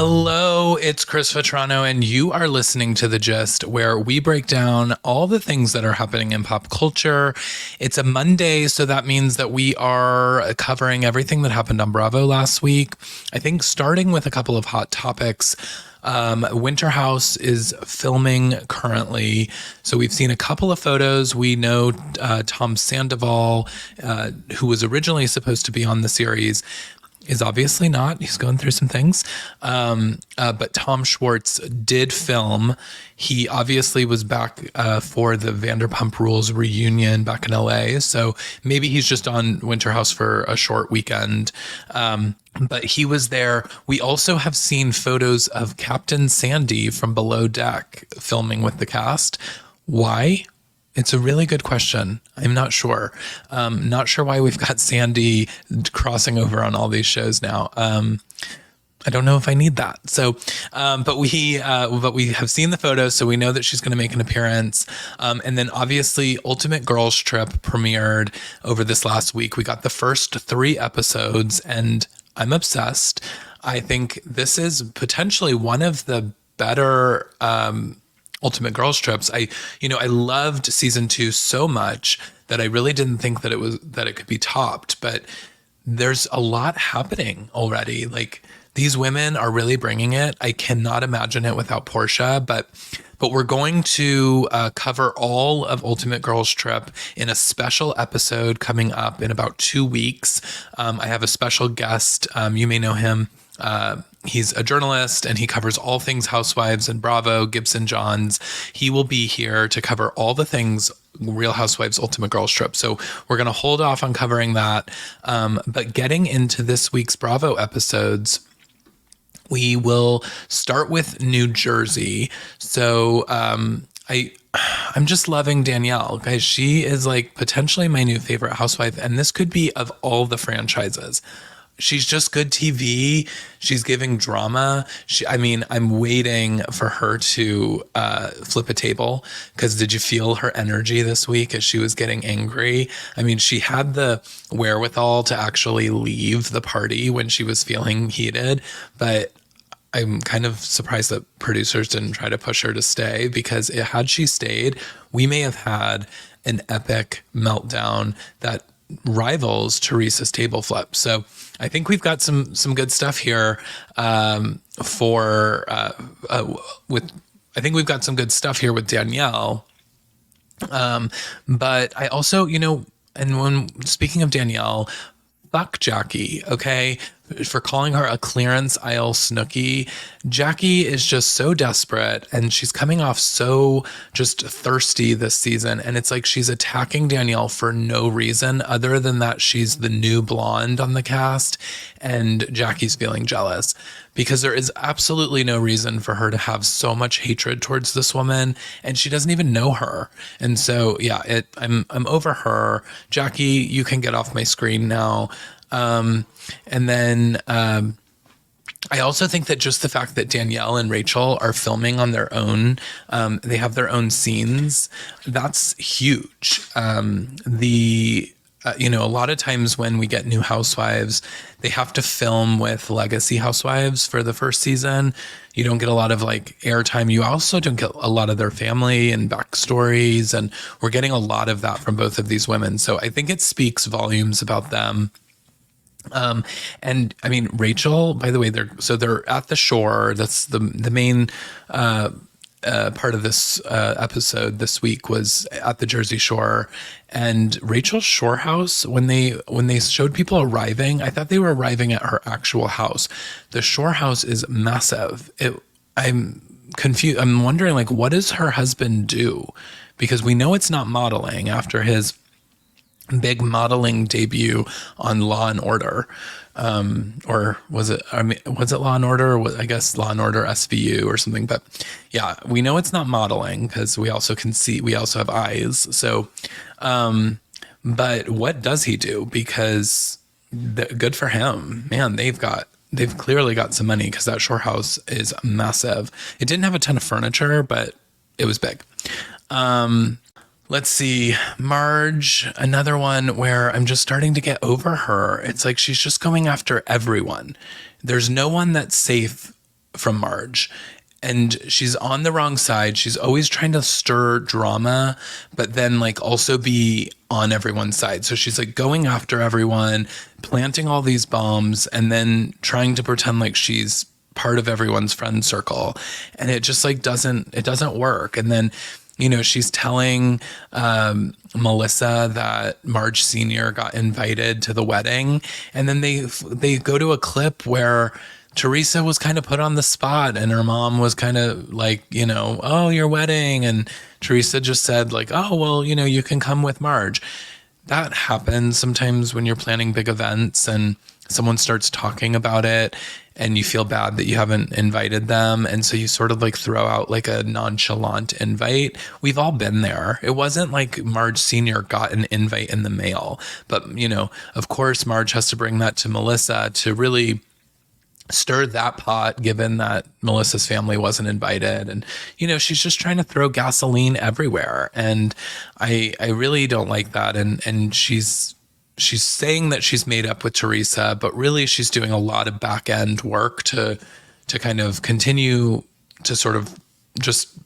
Hello, it's Chris Vetrano, and you are listening to The Gist, where we break down all the things that are happening in pop culture. It's a Monday, so that means that we are covering everything that happened on Bravo last week. I think starting with a couple of hot topics. Winter House is filming currently. So we've seen a couple of photos. We know Tom Sandoval, who was originally supposed to be on the series, is obviously not. He's going through some things. But Tom Schwartz did film. He obviously was back for the Vanderpump Rules reunion back in LA. So maybe he's just on Winter House for a short weekend. But he was there. We also have seen photos of Captain Sandy from Below Deck filming with the cast. Why? It's a really good question. I'm not sure. Not sure why we've got Sandy crossing over on all these shows now. I don't know if I need that. So, but we have seen the photos, so we know that she's going to make an appearance. And then obviously Ultimate Girls Trip premiered over this last week. We got the first 3 episodes and I'm obsessed. I think this is potentially one of the better, Ultimate Girls Trips. I loved season 2 so much that I really didn't think that it could be topped, but there's a lot happening already. Like, these women are really bringing it. I cannot imagine it without Portia, but we're going to cover all of Ultimate Girls Trip in a special episode coming up in about 2 weeks. I have a special guest. You may know him. He's a journalist and he covers all things Housewives and Bravo, Gibson Johns. He will be here to cover all the things Real Housewives Ultimate Girls Trip. So we're going to hold off on covering that. But getting into this week's Bravo episodes, we will start with New Jersey. So I'm just loving Danielle, guys. She is like potentially my new favorite housewife, and this could be of all the franchises. She's just good TV. She's giving drama. I'm waiting for her to flip a table, because did you feel her energy this week as she was getting angry? I mean, she had the wherewithal to actually leave the party when she was feeling heated, but I'm kind of surprised that producers didn't try to push her to stay, because had she stayed, we may have had an epic meltdown that rivals Teresa's table flip. So I think we've got some good stuff here with Danielle. But I also, and when speaking of Danielle, fuck Jackie, okay? For calling her a clearance aisle snooki. Jackie is just so desperate, and she's coming off so just thirsty this season. And it's like she's attacking Danielle for no reason other than that she's the new blonde on the cast, and Jackie's feeling jealous, because there is absolutely no reason for her to have so much hatred towards this woman, and she doesn't even know her. And so, yeah, I'm over her. Jackie, you can get off my screen now. And then I also think that just the fact that Danielle and Rachel are filming on their own, they have their own scenes, that's huge. A lot of times when we get new housewives, they have to film with legacy housewives for the first season. You don't get a lot of like airtime. You also don't get a lot of their family and backstories. And we're getting a lot of that from both of these women. So I think it speaks volumes about them. And I mean, Rachel, by the way, they're at the shore. That's the main, part of this, episode this week was at the Jersey Shore, and Rachel's shore house, when they showed people arriving, I thought they were arriving at her actual house. The shore house is massive. I'm confused. I'm wondering, like, what does her husband do? Because we know it's not modeling after his big modeling debut on Law and Order, or was it Law and Order? I guess Law and Order SVU or something. But yeah, we know it's not modeling because we also have eyes. So, but what does he do? Because good for him, man. They've clearly got some money, because that shore house is massive. It didn't have a ton of furniture, but it was big. Let's see, Marge, another one where I'm just starting to get over her. It's like she's just going after everyone. There's no one that's safe from Marge. And she's on the wrong side. She's always trying to stir drama, but then like also be on everyone's side. So she's like going after everyone, planting all these bombs, and then trying to pretend like she's part of everyone's friend circle. And it just like doesn't work. And then, she's telling Melissa that Marge Sr. got invited to the wedding. And then they go to a clip where Teresa was kind of put on the spot and her mom was kind of like, oh, your wedding. And Teresa just said like, oh, well, you can come with Marge. That happens sometimes when you're planning big events and someone starts talking about it and you feel bad that you haven't invited them. And so you sort of like throw out like a nonchalant invite. We've all been there. It wasn't like Marge Sr. got an invite in the mail, but of course, Marge has to bring that to Melissa to really stir that pot, given that Melissa's family wasn't invited. And, she's just trying to throw gasoline everywhere. And I really don't like that. And she's saying that she's made up with Teresa, but really she's doing a lot of back end work to kind of continue to sort of just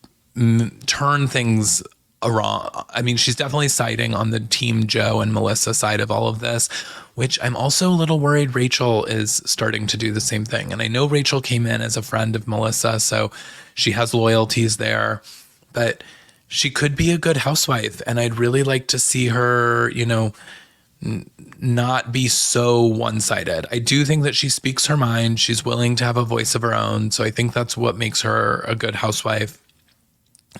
turn things around. I mean, she's definitely siding on the team Joe and Melissa side of all of this, which I'm also a little worried Rachel is starting to do the same thing. And I know Rachel came in as a friend of Melissa, so she has loyalties there, but she could be a good housewife. And I'd really like to see her, not be so one-sided. I do think that she speaks her mind. She's willing to have a voice of her own. So I think that's what makes her a good housewife.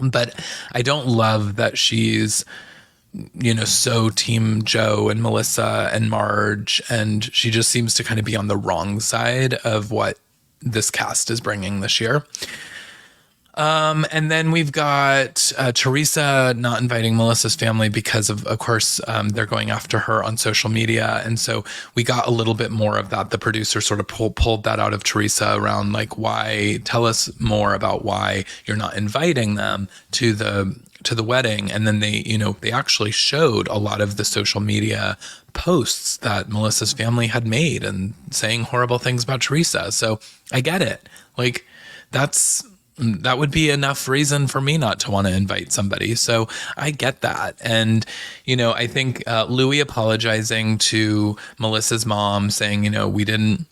But I don't love that she's, so team Joe and Melissa and Marge, and she just seems to kind of be on the wrong side of what this cast is bringing this year. And then we've got Teresa not inviting Melissa's family because of course, they're going after her on social media. And so we got a little bit more of that. The producer sort of pulled that out of Teresa around like, tell us more about why you're not inviting them to the wedding. And then they actually showed a lot of the social media posts that Melissa's family had made and saying horrible things about Teresa. So I get it. Like that would be enough reason for me not to want to invite somebody. So I get that. And, I think Louis apologizing to Melissa's mom saying, we didn't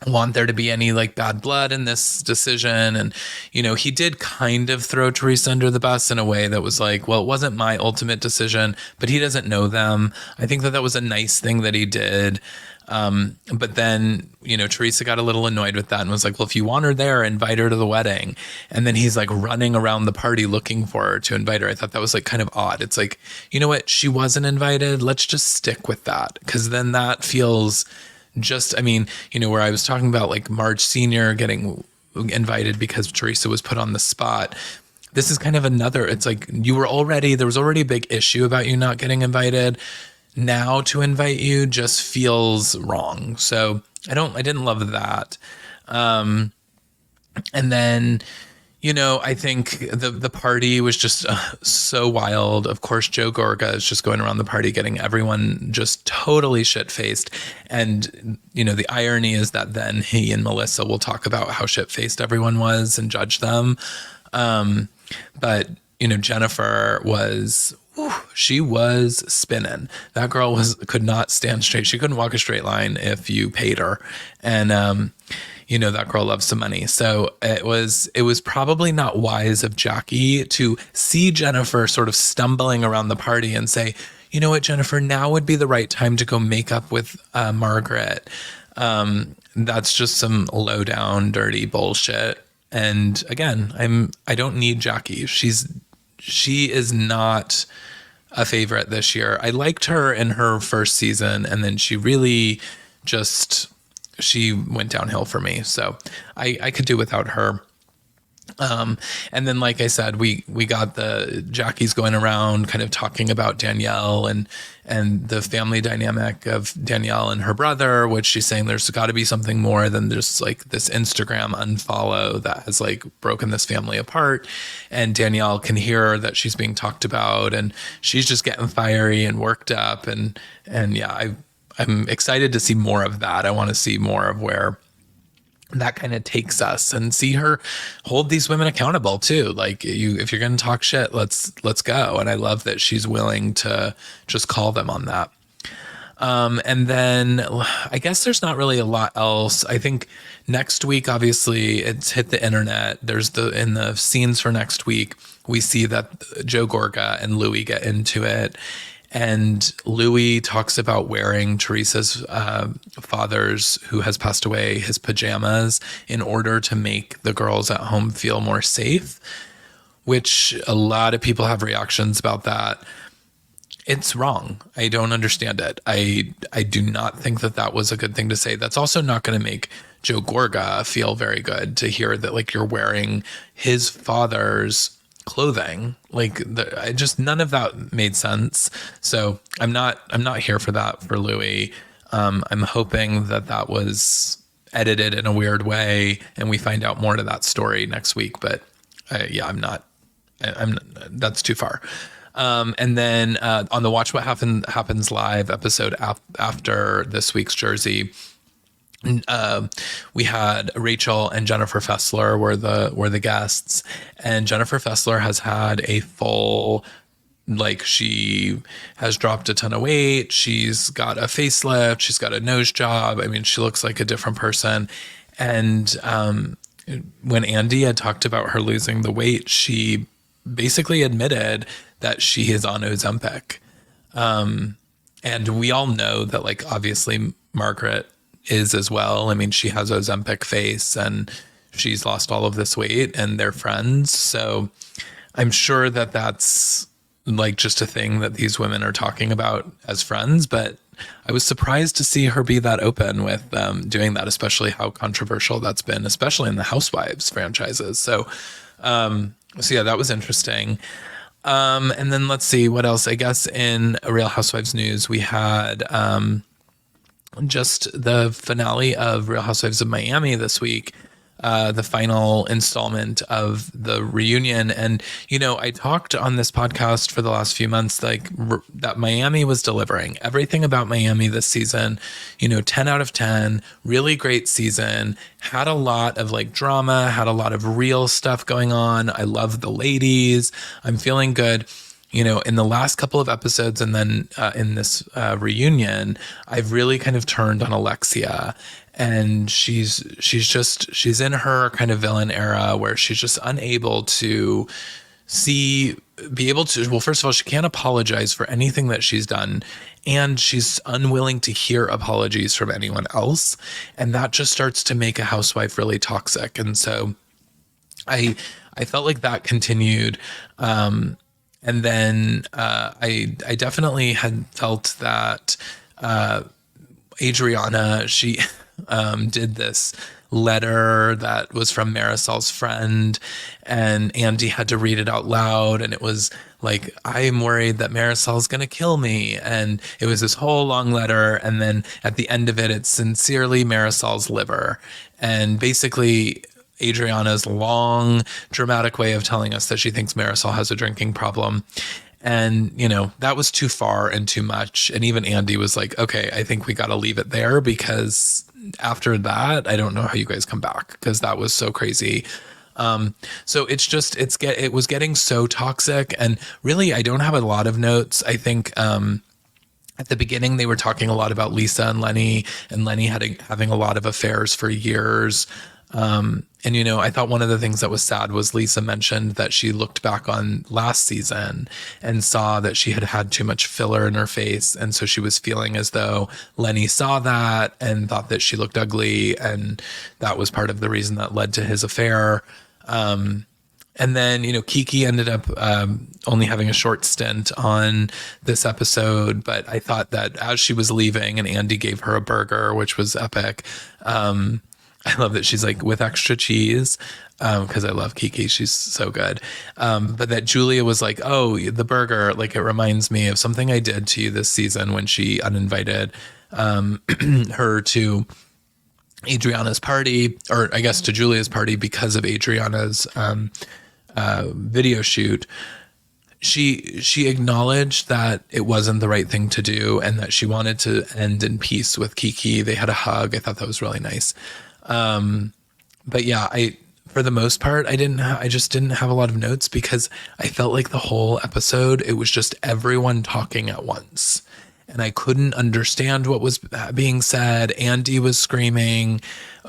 want there to be any like bad blood in this decision. And, he did kind of throw Teresa under the bus in a way that was like, well, it wasn't my ultimate decision, but he doesn't know them. I think that was a nice thing that he did. But then, Teresa got a little annoyed with that and was like, well, if you want her there, invite her to the wedding. And then he's like running around the party looking for her to invite her. I thought that was like kind of odd. It's like, you know what? She wasn't invited. Let's just stick with that. Cause then that feels where I was talking about like Marge Sr. getting invited because Teresa was put on the spot. This is kind of another, it's like there was already a big issue about you not getting invited. Now to invite you just feels wrong. So I didn't love that. And then, I think the party was just so wild. Of course, Joe Gorga is just going around the party, getting everyone just totally shit-faced. And, the irony is that then he and Melissa will talk about how shit-faced everyone was and judge them. But, Jennifer she was spinning. That girl could not stand straight. She couldn't walk a straight line if you paid her. And, that girl loves some money. So it was probably not wise of Jackie to see Jennifer sort of stumbling around the party and say, you know what, Jennifer, now would be the right time to go make up with Margaret. That's just some low down, dirty bullshit. And again, I don't need Jackie. She is not a favorite this year. I liked her in her first season, and then she really she went downhill for me. So I could do without her. And then, like I said, we got the Jackie's going around kind of talking about Danielle and the family dynamic of Danielle and her brother, which she's saying there's got to be something more than just like this Instagram unfollow that has like broken this family apart. And Danielle can hear that she's being talked about, and she's just getting fiery and worked up. And yeah, I'm excited to see more of that. I want to see more of where that kind of takes us, and see her hold these women accountable too. Like, if you're going to talk shit, let's go. And I love that she's willing to just call them on that. And then I guess there's not really a lot else. I think next week, obviously, it's hit the internet. In the scenes for next week, we see that Joe Gorga and Louis get into it. And Louis talks about wearing Teresa's father's, who has passed away, his pajamas in order to make the girls at home feel more safe, which a lot of people have reactions about that. It's wrong. I don't understand it. I do not think that was a good thing to say. That's also not going to make Joe Gorga feel very good to hear that, like, you're wearing his father's clothing. Like, none of that made sense. So I'm not here for that for Louis. I'm hoping that was edited in a weird way and we find out more to that story next week. But that's too far. And then on the Watch What Happens Live episode after this week's Jersey, we had Rachel and Jennifer Fessler were the guests, and Jennifer Fessler has had a full, like, she has dropped a ton of weight. She's got a facelift. She's got a nose job. I mean, she looks like a different person. And when Andy had talked about her losing the weight, she basically admitted that she is on Ozempic. And we all know that, like, obviously Margaret is as well. I mean, she has Ozempic face and she's lost all of this weight, and they're friends. So I'm sure that's like just a thing that these women are talking about as friends. But I was surprised to see her be that open with doing that, especially how controversial that's been, especially in the Housewives franchises. So yeah, that was interesting. And then let's see what else. I guess in Real Housewives news, we had just the finale of Real Housewives of Miami this week, the final installment of the reunion. And, I talked on this podcast for the last few months, like, that Miami was delivering everything about Miami this season, 10 out of 10, really great season, had a lot of, like, drama, had a lot of real stuff going on. I love the ladies. I'm feeling good. In the last couple of episodes, and then in this reunion, I've really kind of turned on Alexia, and she's in her kind of villain era where she's just unable to well, first of all, she can't apologize for anything that she's done, and she's unwilling to hear apologies from anyone else. And that just starts to make a housewife really toxic. And so I felt like that continued. And then I definitely had felt that Adriana, she did this letter that was from Marisol's friend, and Andy had to read it out loud, and it was like, I'm worried that Marisol's gonna kill me. And it was this whole long letter, and then at the end of it, it's sincerely Marisol's liver. And basically Adriana's long, dramatic way of telling us that she thinks Marisol has a drinking problem. And, that was too far and too much. And even Andy was like, okay, I think we got to leave it there, because after that, I don't know how you guys come back, because that was so crazy. So it was getting so toxic. And really, I don't have a lot of notes. I think, at the beginning, they were talking a lot about Lisa and Lenny having a lot of affairs for years. And, I thought one of the things that was sad was Lisa mentioned that she looked back on last season and saw that she had had too much filler in her face. And so she was feeling as though Lenny saw that and thought that she looked ugly. And that was part of the reason that led to his affair. And then, Kiki ended up only having a short stint on this episode. But I thought that as she was leaving and Andy gave her a burger, which was epic, I love that she's like, with extra cheese, because I love Kiki. She's so good. But that Julia was like, oh, the burger, like, it reminds me of something I did to you this season when she uninvited her to Adriana's party, or I guess to Julia's party, because of Adriana's video shoot. She acknowledged that it wasn't the right thing to do and that she wanted to end in peace with Kiki. They had a hug. I thought that was really nice. But yeah, for the most part, I just didn't have a lot of notes because I felt like the whole episode, it was just everyone talking at once. And I couldn't understand what was being said. Andy was screaming,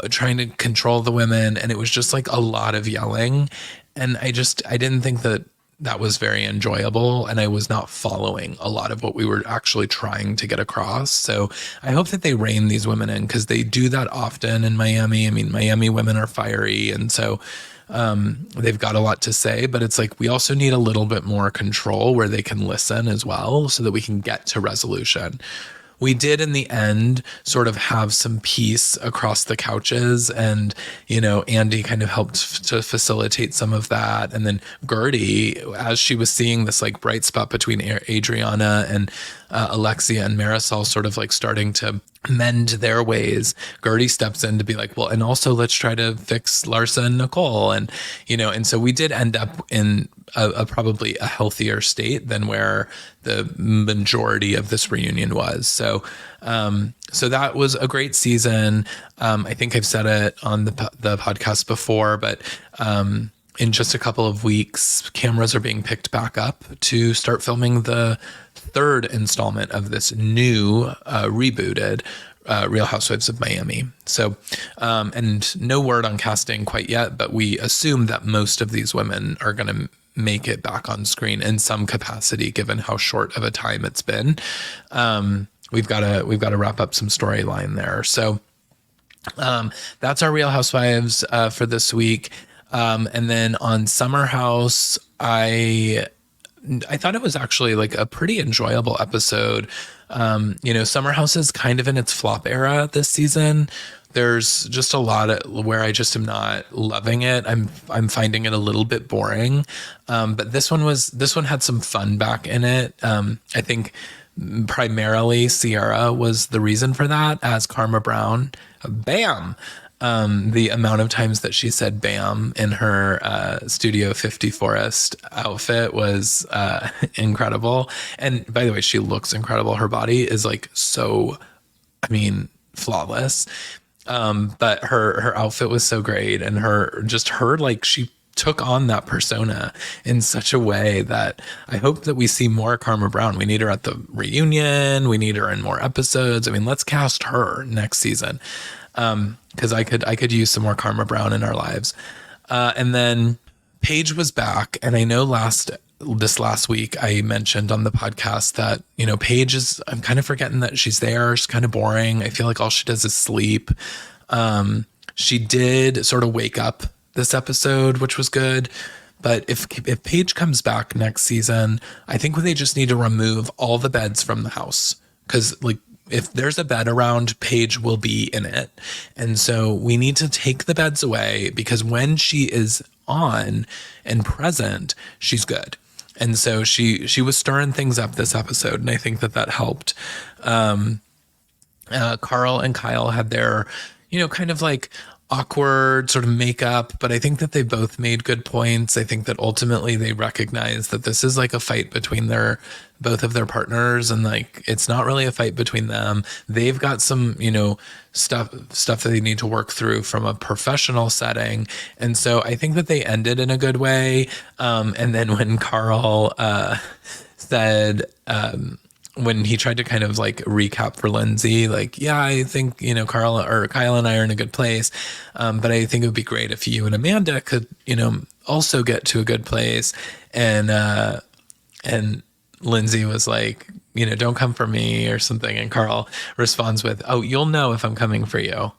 trying to control the women. And it was just like a lot of yelling. And I didn't think that that was very enjoyable, and I was not following a lot of what we were actually trying to get across. So I hope that they rein these women in, because they do that often in Miami. I mean, Miami women are fiery, and so they've got a lot to say, but it's like we also need a little bit more control where they can listen as well, so that we can get to resolution. We did in the end sort of have some peace across the couches, and Andy kind of helped to facilitate some of that. And then Gertie, as she was seeing this like bright spot between Adriana and Alexia and Marisol sort of like starting to mend their ways, Gertie steps in to be like, well, and also let's try to fix Larsa and Nicole. And and so we did end up in a probably a healthier state than where the majority of this reunion was. So so that was a great season. I think I've said it on the podcast before, but in just a couple of weeks, cameras are being picked back up to start filming the third installment of this new rebooted Real Housewives of Miami. So, and no word on casting quite yet, but we assume that most of these women are going to make it back on screen in some capacity, given how short of a time it's been. We've got to wrap up some storyline there. So that's our Real Housewives for this week. And then on Summer House, I thought it was actually like a pretty enjoyable episode. Summer House is kind of in its flop era this season. There's just a lot where I just am not loving it. I'm finding it a little bit boring. But this one had some fun back in it. I think primarily Sierra was the reason for that, as Karma Brown. Bam. The amount of times that she said bam in her Studio 50 Forest outfit was incredible. And by the way, she looks incredible. Her body is like so, flawless. But her outfit was so great, and her like she took on that persona in such a way that I hope that we see more Karma Brown. We need her at the reunion. We need her in more episodes. Let's cast her next season. Because I could use some more Karma Brown in our lives. And then Paige was back, and I know this last week I mentioned on the podcast that Paige I'm kind of forgetting that she's there. She's kind of boring. I feel like all she does is sleep. She did sort of wake up this episode, which was good. But if Paige comes back next season, I think they just need to remove all the beds from the house, because like, if there's a bed around, Paige will be in it. And so we need to take the beds away, because when she is on and present, she's good. And so she was stirring things up this episode, and I think that helped. Carl and Kyle had their, kind of like awkward sort of makeup, but I think that they both made good points. I think that ultimately they recognize that this is like a fight between both of their partners, and like it's not really a fight between them. They've got some stuff that they need to work through from a professional setting, and so I think that they ended in a good way. And then when Carl said, when he tried to kind of like recap for Lindsay, like, yeah, I think, Kyle and I are in a good place. But I think it would be great if you and Amanda could, also get to a good place. And Lindsay was like, don't come for me or something. And Carl responds with, oh, you'll know if I'm coming for you.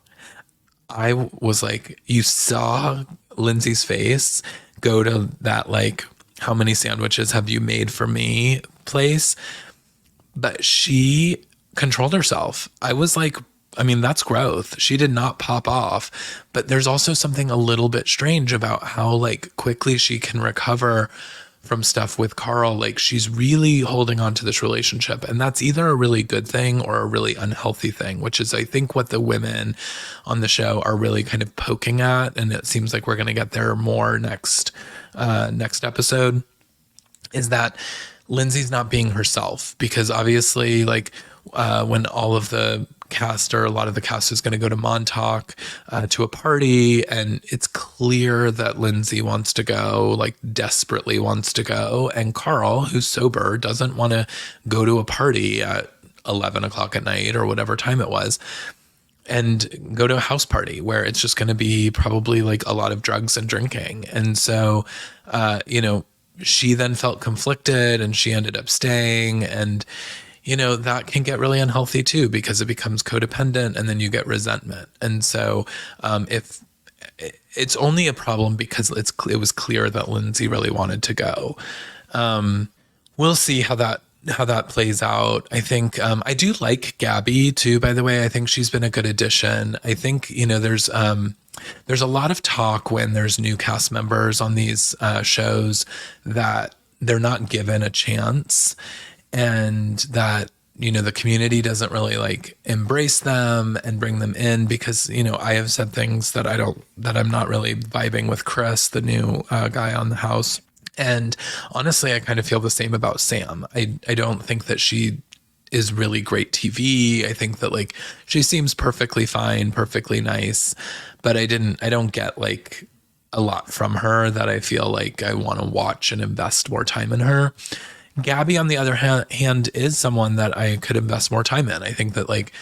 I was like, you saw Lindsay's face go to that, like, how many sandwiches have you made for me place? But she controlled herself. I was like, that's growth. She did not pop off. But there's also something a little bit strange about how like quickly she can recover from stuff with Carl. Like, she's really holding on to this relationship. And that's either a really good thing or a really unhealthy thing, which is, I think, what the women on the show are really kind of poking at. And it seems like we're going to get there more next episode, is that Lindsay's not being herself, because obviously, like, when all of the cast or a lot of the cast is going to go to Montauk to a party, and it's clear that Lindsay wants to go, like desperately wants to go, and Carl, who's sober, doesn't want to go to a party at 11 o'clock at night or whatever time it was, and go to a house party where it's just going to be probably like a lot of drugs and drinking. And so, she then felt conflicted and she ended up staying. And, that can get really unhealthy too, because it becomes codependent and then you get resentment. And so, if it's only a problem because it was clear that Lindsay really wanted to go. We'll see how that plays out. I think I do like Gabby too, by the way. I think she's been a good addition. I think, there's a lot of talk when there's new cast members on these shows that they're not given a chance, and that, the community doesn't really like embrace them and bring them in, because, I have said things that I'm not really vibing with Chris, the new guy on the house. And honestly, I kind of feel the same about Sam. I don't think that she is really great TV. I think that like she seems perfectly fine, perfectly nice, but I don't get like a lot from her that I feel like I want to watch and invest more time in her. Gabby, on the other hand, is someone that I could invest more time in. I think that like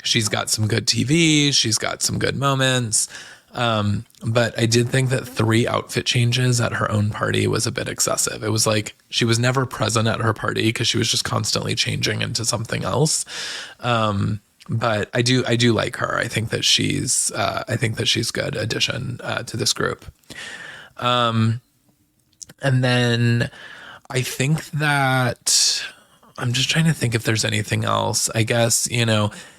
she's got some good TV, she's got some good moments. But I did think that 3 outfit changes at her own party was a bit excessive. It was like she was never present at her party because she was just constantly changing into something else. But I do like her. I think that she's good addition to this group. And then I think that I'm just trying to think if there's anything else. I guess,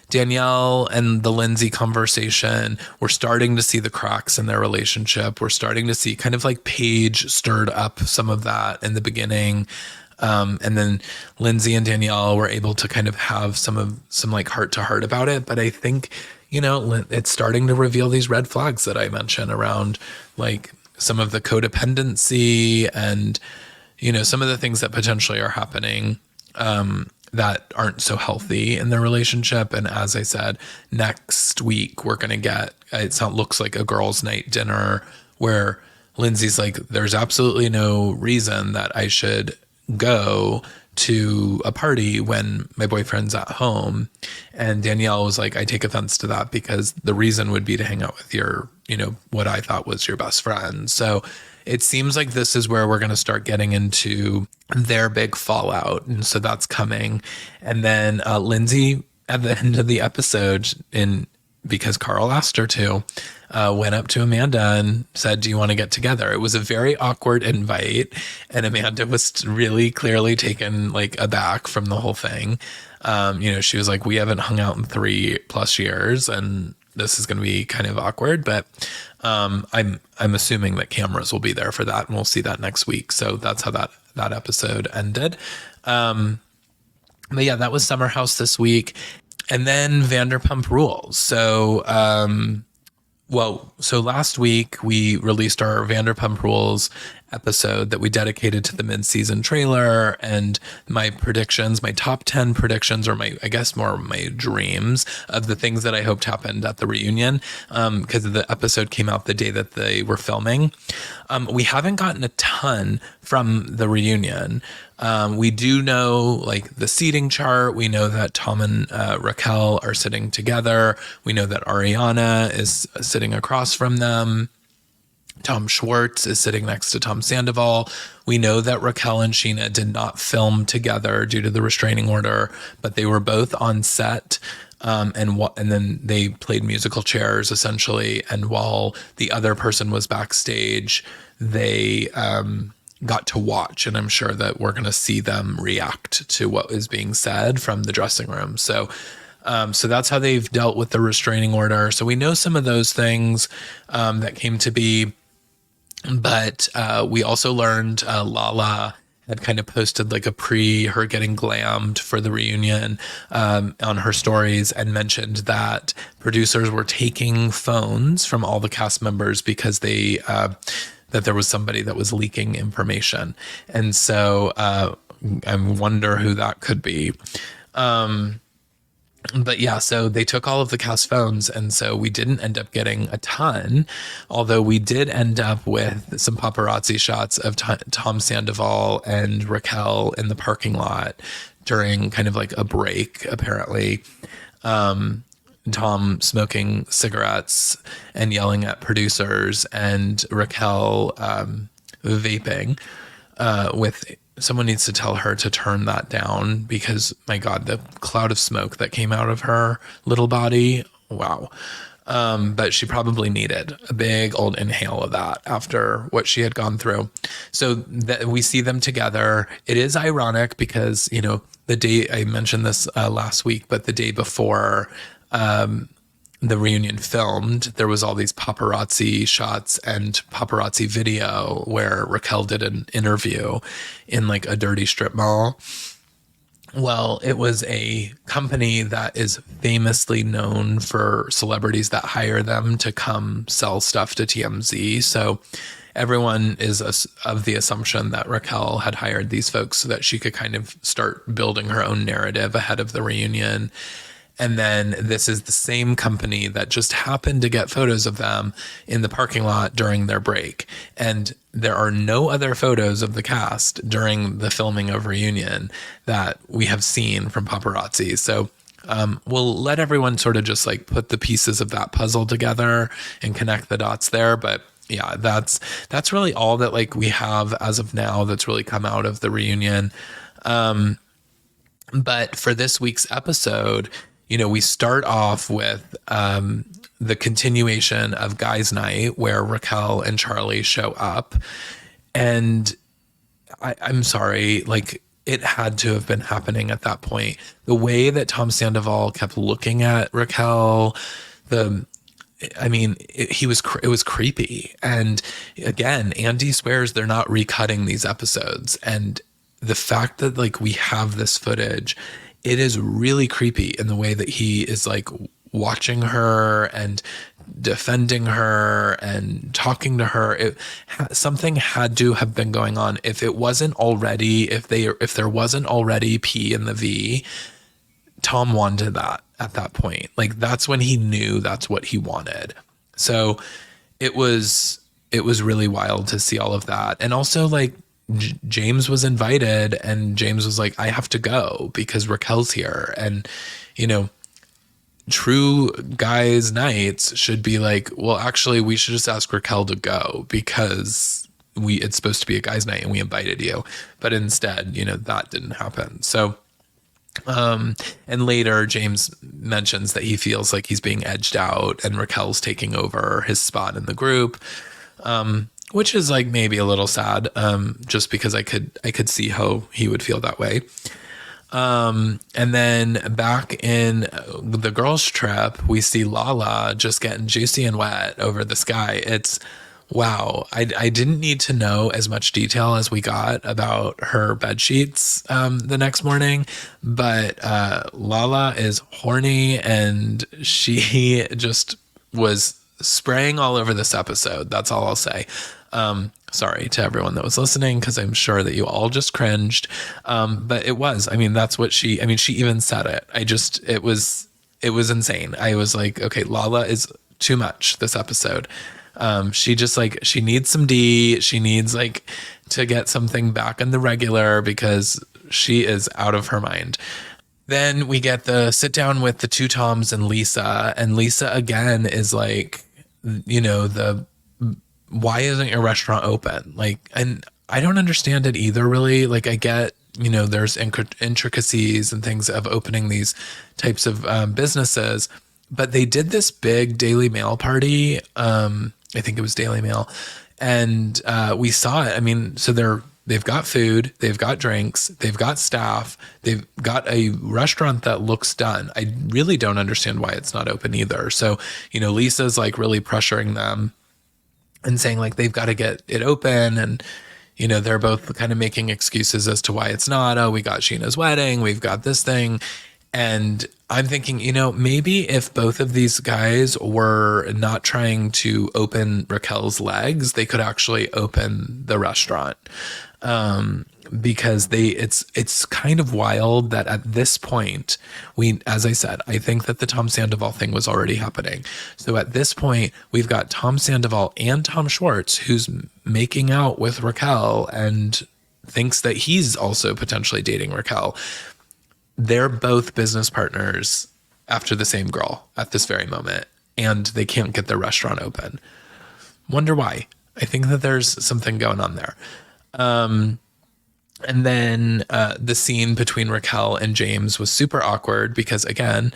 Danielle and the Lindsay conversation, we're starting to see the cracks in their relationship. We're starting to see kind of like Paige stirred up some of that in the beginning. And then Lindsay and Danielle were able to kind of have some like heart to heart about it. But I think, it's starting to reveal these red flags that I mentioned around like some of the codependency and, some of the things that potentially are happening, that aren't so healthy in their relationship. And as I said, next week we're going to get, looks like a girls' night dinner where Lindsay's like, there's absolutely no reason that I should go to a party when my boyfriend's at home. And Danielle was like, I take offense to that because the reason would be to hang out with your, what I thought was your best friend. So it seems like this is where we're going to start getting into their big fallout. And so that's coming. And then Lindsay, at the end of the episode, because Carl asked her to, went up to Amanda and said, do you want to get together? It was a very awkward invite. And Amanda was really clearly taken like aback from the whole thing. She was like, we haven't hung out in 3+ years and this is going to be kind of awkward, but I'm assuming that cameras will be there for that, and we'll see that next week. So that's how that episode ended. But yeah, that was Summer House this week, and then Vanderpump Rules. So last week we released our Vanderpump Rules episode that we dedicated to the mid-season trailer and my predictions, my top 10 predictions, or my dreams of the things that I hoped happened at the reunion, because the episode came out the day that they were filming. We haven't gotten a ton from the reunion. We do know like the seating chart. We know that Tom and Raquel are sitting together. We know that Ariana is sitting across from them. Tom Schwartz is sitting next to Tom Sandoval. We know that Raquel and Sheena did not film together due to the restraining order, but they were both on set. And then they played musical chairs essentially. And while the other person was backstage, they got to watch. And I'm sure that we're going to see them react to what is being said from the dressing room. So that's how they've dealt with the restraining order. So we know some of those things that came to be. But we also learned Lala had kind of posted like her getting glammed for the reunion on her stories, and mentioned that producers were taking phones from all the cast members because they that there was somebody that was leaking information. And so I wonder who that could be. But yeah, so they took all of the cast phones, and so we didn't end up getting a ton, although we did end up with some paparazzi shots of Tom Sandoval and Raquel in the parking lot during kind of like a break, apparently. Tom smoking cigarettes and yelling at producers, and Raquel vaping with someone needs to tell her to turn that down because my God, the cloud of smoke that came out of her little body. Wow. But she probably needed a big old inhale of that after what she had gone through. So that we see them together. It is ironic because, you know, the day I mentioned this last week, but the day before, the reunion filmed, there was all these paparazzi shots and paparazzi video where Raquel did an interview in like a dirty strip mall. Well, it was a company that is famously known for celebrities that hire them to come sell stuff to TMZ. So everyone is of the assumption that Raquel had hired these folks so that she could kind of start building her own narrative ahead of the reunion. And then this is the same company that just happened to get photos of them in the parking lot during their break. And there are no other photos of the cast during the filming of Reunion that we have seen from paparazzi. So we'll let everyone sort of just like put the pieces of that puzzle together and connect the dots there. But yeah, that's really all that like we have as of now that's really come out of the reunion. But for this week's episode, you know, we start off with the continuation of Guys Night where Raquel and Charlie show up. And I'm sorry, like it had to have been happening at that point. The way that Tom Sandoval kept looking at Raquel, it was creepy. And again, Andy swears they're not recutting these episodes. And the fact that like we have this footage, it is really creepy in the way that he is like watching her and defending her and talking to her. Something had to have been going on. If there wasn't already P in the V, Tom wanted that at that point. Like that's when he knew that's what he wanted. So it was really wild to see all of that. And also like James was invited and James was like, I have to go because Raquel's here. And, you know, true guys nights should be like, well, actually we should just ask Raquel to go because it's supposed to be a guys night and we invited you. But instead, you know, that didn't happen. So, and later James mentions that he feels like he's being edged out and Raquel's taking over his spot in the group. Which is like maybe a little sad, just because I could see how he would feel that way. And then back in the girls' trip, we see Lala just getting juicy and wet over the sky. It's wow. I didn't need to know as much detail as we got about her bed sheets the next morning, but Lala is horny and she just was spraying all over this episode. That's all I'll say. Sorry to everyone that was listening, because I'm sure that you all just cringed. But it was, I mean, that's what she even said it. It was insane. I was like, okay, Lala is too much this episode. She just like, she needs some D. She needs like to get something back on the regular because she is out of her mind. Then we get the sit down with the two Toms and Lisa again is like, you know, why isn't your restaurant open? Like, and I don't understand it either, really. Like, I get, you know, there's intricacies and things of opening these types of businesses, but they did this big Daily Mail party. I think it was Daily Mail. And we saw it. I mean, so they've got food, they've got drinks, they've got staff, they've got a restaurant that looks done. I really don't understand why it's not open either. So, you know, Lisa's like really pressuring them and saying like they've got to get it open, and you know they're both kind of making excuses as to why it's not. Oh, we got Sheena's wedding, we've got this thing, and I'm thinking, you know, maybe if both of these guys were not trying to open Raquel's legs, they could actually open the restaurant. because it's kind of wild that at this point, as I said, I think that the Tom Sandoval thing was already happening. So at this point, we've got Tom Sandoval and Tom Schwartz, who's making out with Raquel and thinks that he's also potentially dating Raquel. They're both business partners after the same girl at this very moment, and they can't get their restaurant open. Wonder why. I think that there's something going on there. And then the scene between Raquel and James was super awkward because, again,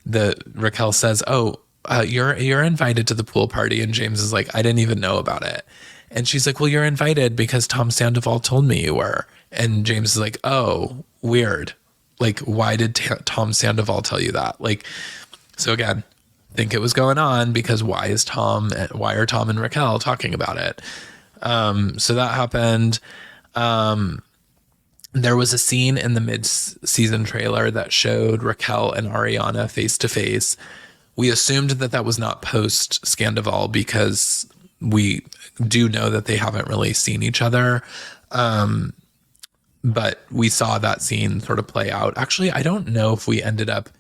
the Raquel says, "Oh, you're invited to the pool party," and James is like, "I didn't even know about it." And she's like, "Well, you're invited because Tom Sandoval told me you were." And James is like, "Oh, weird. Like, why did Tom Sandoval tell you that?" Like, so again, think it was going on because why are Tom and Raquel talking about it? So that happened. There was a scene in the mid-season trailer that showed Raquel and Ariana face to face. We assumed that was not post Scandival because we do know that they haven't really seen each other. But we saw that scene sort of play out. Actually, I don't know if we ended up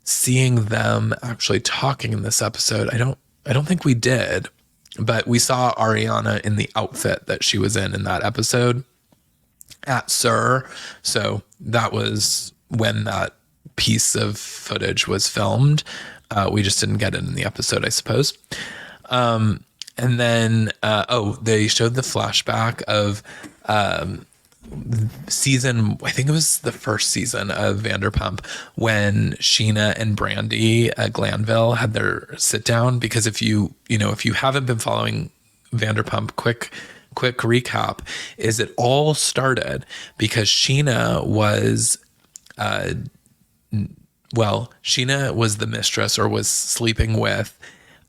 seeing them actually talking in this episode. I don't think we did, but we saw Ariana in the outfit that she was in that episode at Sir. So that was when that piece of footage was filmed. We just didn't get it in the episode, I suppose. And then, they showed the flashback of season, I think it was the first season of Vanderpump, when Sheena and Brandy at Glanville had their sit down. Because if you haven't been following Vanderpump, quick recap is it all started because Sheena was the mistress, or was sleeping with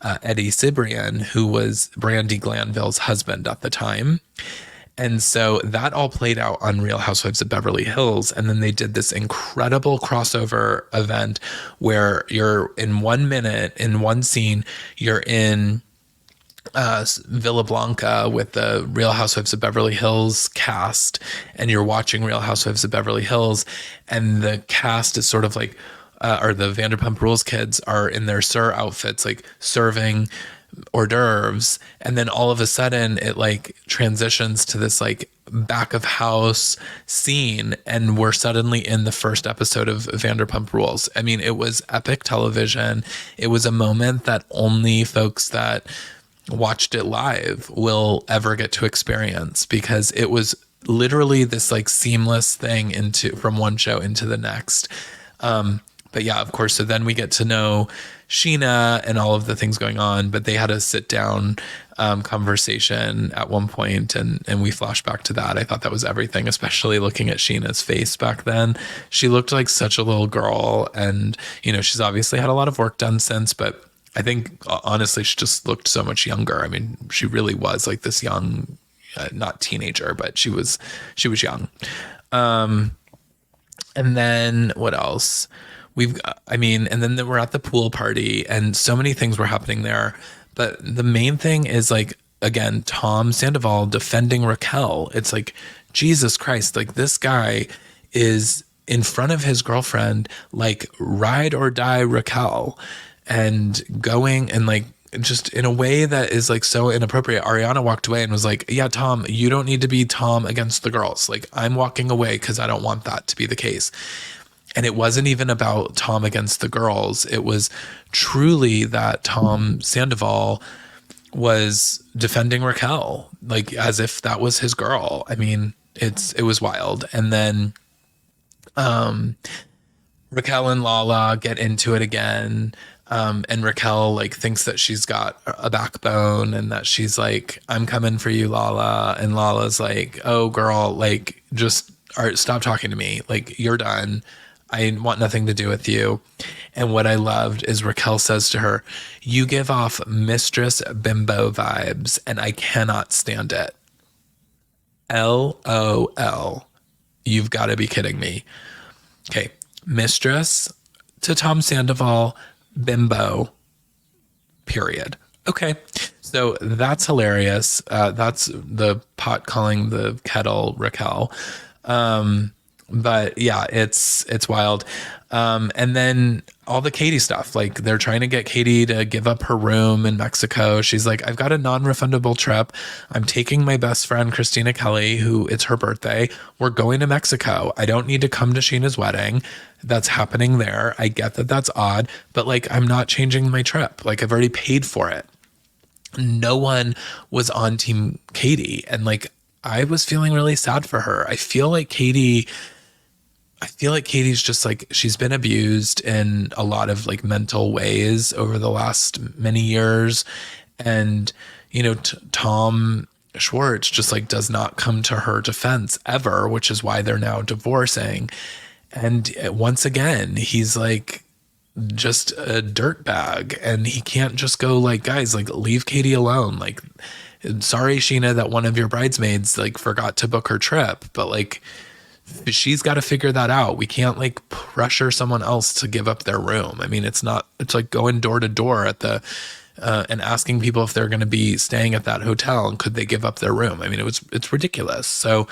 Eddie Cibrian, who was Brandy Glanville's husband at the time. And so that all played out on Real Housewives of Beverly Hills. And then they did this incredible crossover event where you're in 1 minute, in one scene, you're in Villa Blanca with the Real Housewives of Beverly Hills cast, and you're watching Real Housewives of Beverly Hills, and the cast is sort of like, or the Vanderpump Rules kids are in their Sir outfits, like serving hors d'oeuvres, and then all of a sudden it like transitions to this like back of house scene, and we're suddenly in the first episode of Vanderpump Rules. I mean, it was epic television. It was a moment that only folks that watched it live will ever get to experience, because it was literally this like seamless thing from one show into the next. But yeah, of course. So then we get to know Sheena and all of the things going on, but they had a sit down conversation at one point, and we flash back to that. I thought that was everything, especially looking at Sheena's face back then. She looked like such a little girl, and she's obviously had a lot of work done since, but I think honestly, she just looked so much younger. I mean, she really was like this young, not teenager, but she was young. And then what else? And then we're at the pool party, and so many things were happening there. But the main thing is, like, again, Tom Sandoval defending Raquel. It's like, Jesus Christ, like, this guy is in front of his girlfriend, like, ride or die Raquel, and going and like just in a way that is like so inappropriate. Ariana walked away and was like, "Yeah, Tom, you don't need to be Tom against the girls. Like, I'm walking away because I don't want that to be the case." And it wasn't even about Tom against the girls. It was truly that Tom Sandoval was defending Raquel, like as if that was his girl. I mean, it was wild. And then Raquel and Lala get into it again. And Raquel like thinks that she's got a backbone, and that she's like, "I'm coming for you, Lala." And Lala's like, "Oh girl, like stop talking to me. Like, you're done. I want nothing to do with you." And what I loved is Raquel says to her, "You give off mistress bimbo vibes, and I cannot stand it." LOL. You've got to be kidding me. Okay. Mistress to Tom Sandoval, bimbo, period. Okay. So that's hilarious. That's the pot calling the kettle Raquel. But yeah, it's wild. And then all the Katie stuff, like they're trying to get Katie to give up her room in Mexico. She's like, I've got a non-refundable trip. I'm taking my best friend, Christina Kelly, who it's her birthday. We're going to Mexico. I don't need to come to Sheena's wedding. That's happening there. I get that that's odd, but like, I'm not changing my trip. Like I've already paid for it. No one was on team Katie. And like, I was feeling really sad for her. I feel like Katie's just like, she's been abused in a lot of like mental ways over the last many years. And, Tom Schwartz just like does not come to her defense ever, which is why they're now divorcing. And once again, he's like just a dirtbag and he can't just go like, guys, like leave Katie alone. Like, sorry, Sheena, that one of your bridesmaids like forgot to book her trip, but like, she's got to figure that out. We can't like pressure someone else to give up their room. I mean, it's like going door to door at the, and asking people if they're going to be staying at that hotel and could they give up their room. I mean, it's ridiculous. So,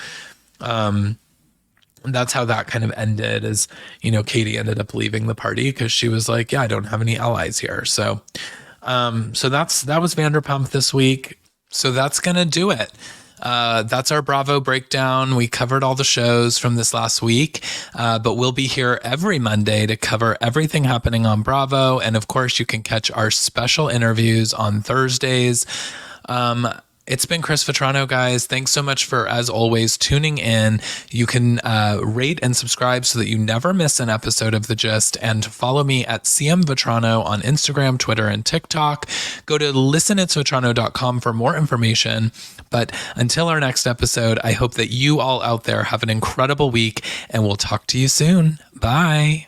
that's how that kind of ended is, Katie ended up leaving the party because she was like, yeah, I don't have any allies here. So, that was Vanderpump this week. So that's going to do it. That's our Bravo breakdown. We covered all the shows from this last week, but we'll be here every Monday to cover everything happening on Bravo. And of course, you can catch our special interviews on Thursdays. It's been Chris Vetrano, guys. Thanks so much for, as always, tuning in. You can rate and subscribe so that you never miss an episode of The Gist, and follow me at CM Vetrano on Instagram, Twitter, and TikTok. Go to listenitsvetrano.com for more information. But until our next episode, I hope that you all out there have an incredible week, and we'll talk to you soon. Bye.